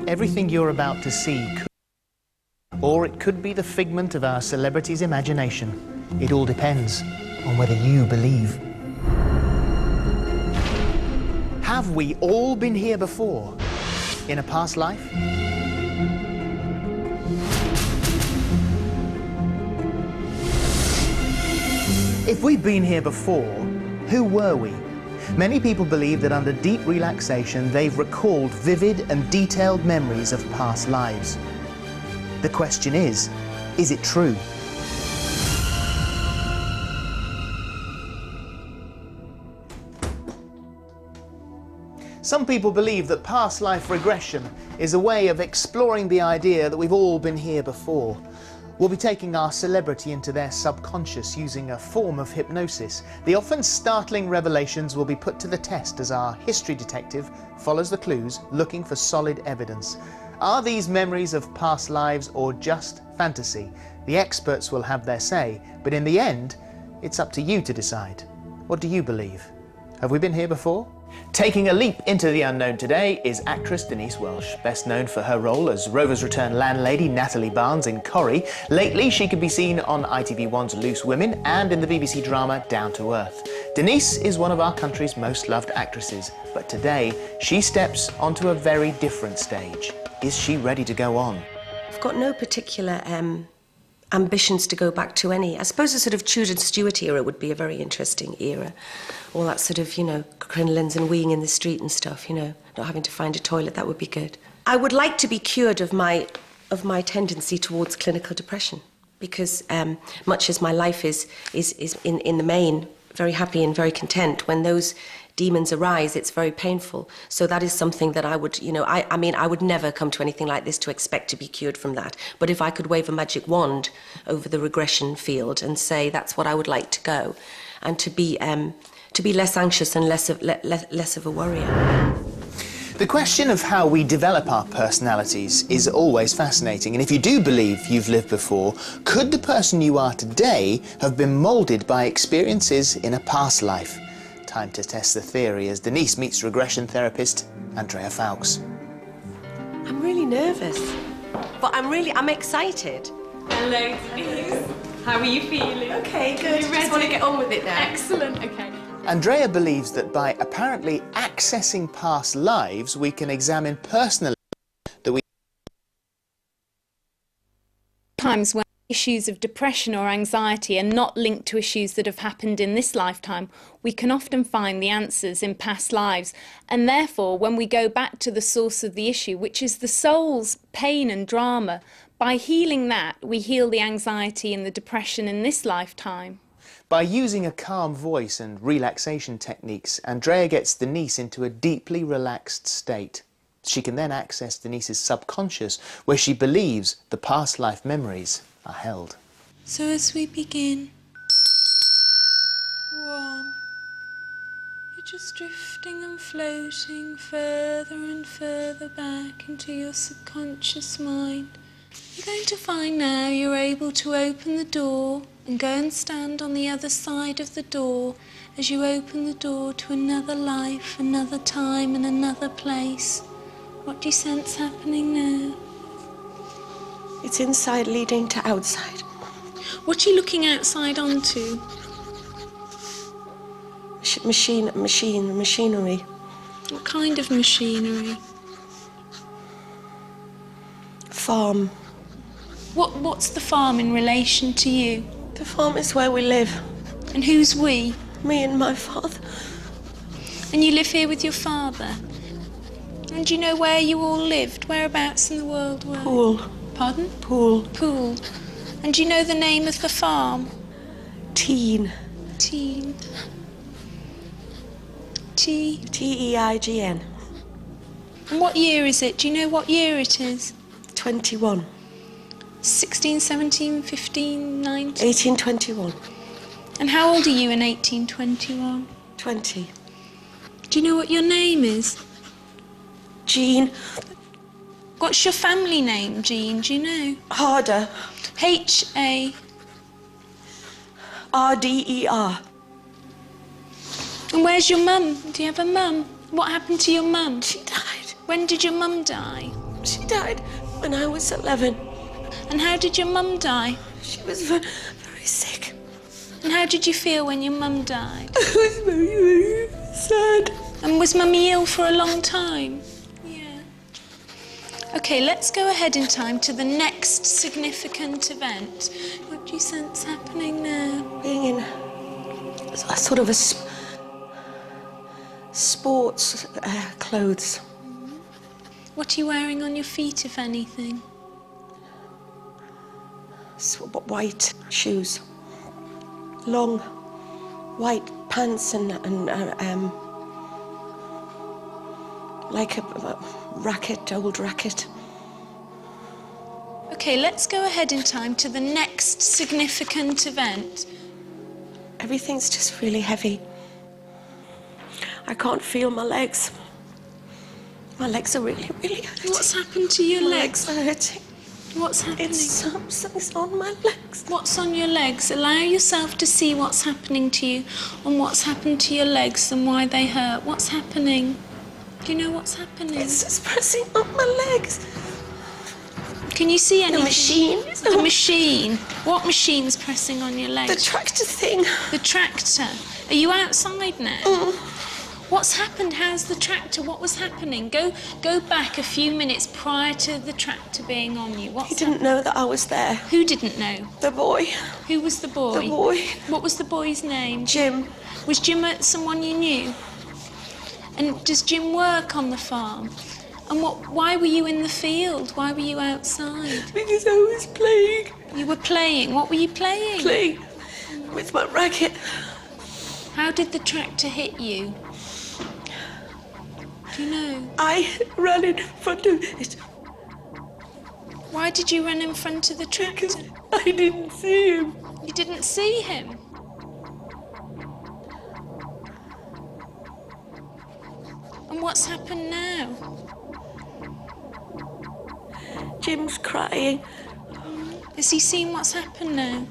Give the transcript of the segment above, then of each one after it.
Everything you're about to see could, or it could be the figment of our celebrity's imagination. It all depends on whether you believe. Have we all been here before, in a past life? If we've been here before, who were we? Many people believe that under deep relaxation, they've recalled vivid and detailed memories of past lives. The question is it true? Some people believe that past life regression is a way of exploring the idea that we've all been here before. We'll be taking our celebrity into their subconscious using a form of hypnosis. The often startling revelations will be put to the test as our history detective follows the clues, looking for solid evidence. Are these memories of past lives or just fantasy? The experts will have their say, but in the end, it's up to you to decide. What do you believe? Have we been here before? Taking a leap into the unknown today is actress Denise Welch, best known for her role as Rover's Return landlady Natalie Barnes in Corrie. Lately, she could be seen on ITV1's Loose Women and in the BBC drama Down to Earth. Denise is one of our country's most loved actresses, but today she steps onto a very different stage. Is she ready to go on? I've got no particular ambitions to go back to any. I suppose a sort of Tudor and Stuart era would be a very interesting era. All that sort of, crinolines and weeing in the street and stuff, not having to find a toilet, that would be good. I would like to be cured of my tendency towards clinical depression, because much as my life is in the main very happy and very content, when those demons arise, it's very painful. So that is something that I would, I would never come to anything like this to expect to be cured from that. But if I could wave a magic wand over the regression field and say that's what I would like to go, and to be less anxious and less of a worrier. The question of how we develop our personalities is always fascinating, and if you do believe you've lived before, could the person you are today have been moulded by experiences in a past life? Time to test the theory as Denise meets regression therapist Andrea Fowkes. I'm really nervous, but I'm excited. Hello, Denise. How are you feeling? Okay, good. I just want to get on with it now. Excellent, okay. Andrea believes that by apparently accessing past lives, we can examine personally that we... Times when issues of depression or anxiety are not linked to issues that have happened in this lifetime, we can often find the answers in past lives. And therefore, when we go back to the source of the issue, which is the soul's pain and drama, by healing that, we heal the anxiety and the depression in this lifetime. By using a calm voice and relaxation techniques, Andrea gets Denise into a deeply relaxed state. She can then access Denise's subconscious, where she believes the past life memories are held. So as we begin, 1, you're just drifting and floating further and further back into your subconscious mind. You're going to find now you're able to open the door and go and stand on the other side of the door as you open the door to another life, another time and another place. What do you sense happening now? It's inside leading to outside. What are you looking outside onto? Machinery. What kind of machinery? Farm. What's the farm in relation to you? The farm is where we live. And who's we? Me and my father. And you live here with your father? And do you know where you all lived? Whereabouts in the world were you? Pool. Pardon? Pool. Pool. And do you know the name of the farm? Teen. Teen. T-E-I-G-N. And what year is it? Do you know what year it is? 21. 16, 17, 15, 19? 1821. And how old are you in 1821? 20. Do you know what your name is? Jean. What's your family name, Jean? Do you know? Harder. H-A... R-D-E-R. And where's your mum? Do you have a mum? What happened to your mum? She died. When did your mum die? She died when I was 11. And how did your mum die? She was very sick. And how did you feel when your mum died? I was very, very sad. And was Mummy ill for a long time? Yeah. OK, let's go ahead in time to the next significant event. What do you sense happening now? Being in a sort of a sports clothes. What are you wearing on your feet, if anything? White shoes. Long white pants and like a racket, old racket. OK, let's go ahead in time to the next significant event. Everything's just really heavy. I can't feel my legs. My legs are really, really hurting. What's happened to your My legs? legs are hurting. What's happening? Something's on my legs. What's on your legs? Allow yourself to see what's happening to you and what's happened to your legs and why they hurt. What's happening? Do you know what's happening? It's just pressing on my legs. Can you see anything? The machine. The machine. What machine's pressing on your legs? The tractor thing. The tractor. Are you outside now? What's happened? How's the tractor? What was happening? Go back a few minutes prior to the tractor being on you. He didn't know that I was there. Who didn't know? The boy. Who was the boy? The boy. What was the boy's name? Jim. Was Jim someone you knew? And does Jim work on the farm? And why were you in the field? Why were you outside? Because I was playing. You were playing. What were you playing? Playing with my racket. How did the tractor hit you? Do you know? I ran in front of it. Why did you run in front of the tractor? I didn't see him. You didn't see him? And what's happened now? Jim's crying. Has he seen what's happened now?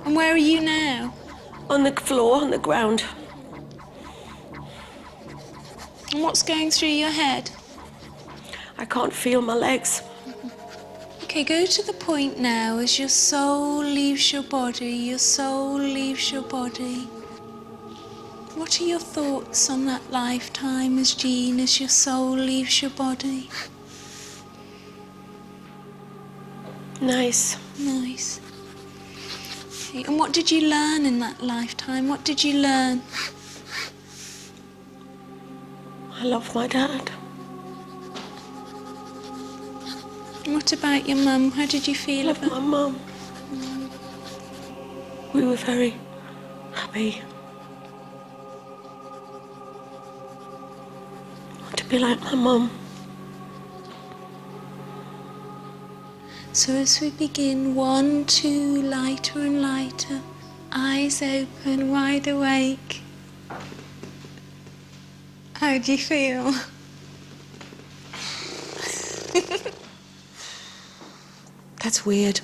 And where are you now? On the floor, on the ground. And what's going through your head? I can't feel my legs. Okay, go to the point now as your soul leaves your body, your soul leaves your body. What are your thoughts on that lifetime as Jean, as your soul leaves your body? Nice. Nice. Okay, and what did you learn in that lifetime? What did you learn? I love my dad. And what about your mum? How did you feel I love about my mum. We were very happy. I want to be like my mum. So as we begin, 1, 2, lighter and lighter, eyes open, wide awake. How do you feel? That's weird.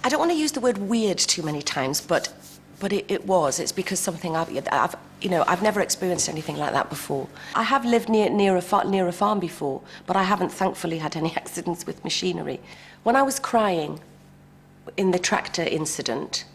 I don't want to use the word weird too many times, but it was. It's because something I've never experienced anything like that before. I have lived near a farm before, but I haven't thankfully had any accidents with machinery. When I was crying in the tractor incident,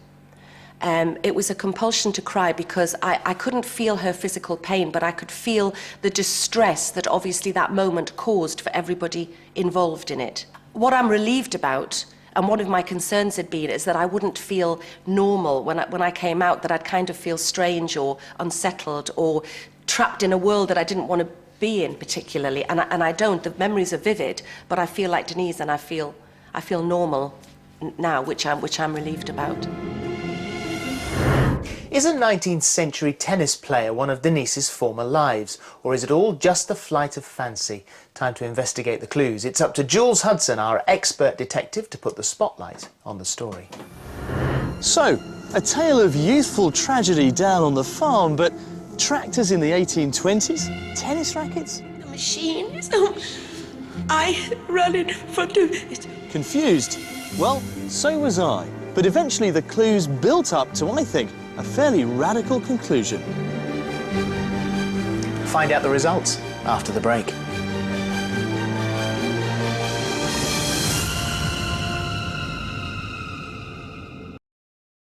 it was a compulsion to cry because I couldn't feel her physical pain, but I could feel the distress that obviously that moment caused for everybody involved in it. What I'm relieved about, and one of my concerns had been, is that I wouldn't feel normal when I came out, that I'd kind of feel strange or unsettled or trapped in a world that I didn't want to be in particularly, and I don't. The memories are vivid, but I feel like Denise, and I feel normal now, which I'm relieved about. Is a 19th century tennis player one of Denise's former lives, or is it all just a flight of fancy? Time to investigate the clues. It's up to Jules Hudson, our expert detective, to put the spotlight on the story. So, a tale of youthful tragedy down on the farm, but tractors in the 1820s? Tennis rackets? The machine. I ran in front of it. Confused? Well, so was I. But eventually the clues built up to, I think, a fairly radical conclusion. Find out the results after the break.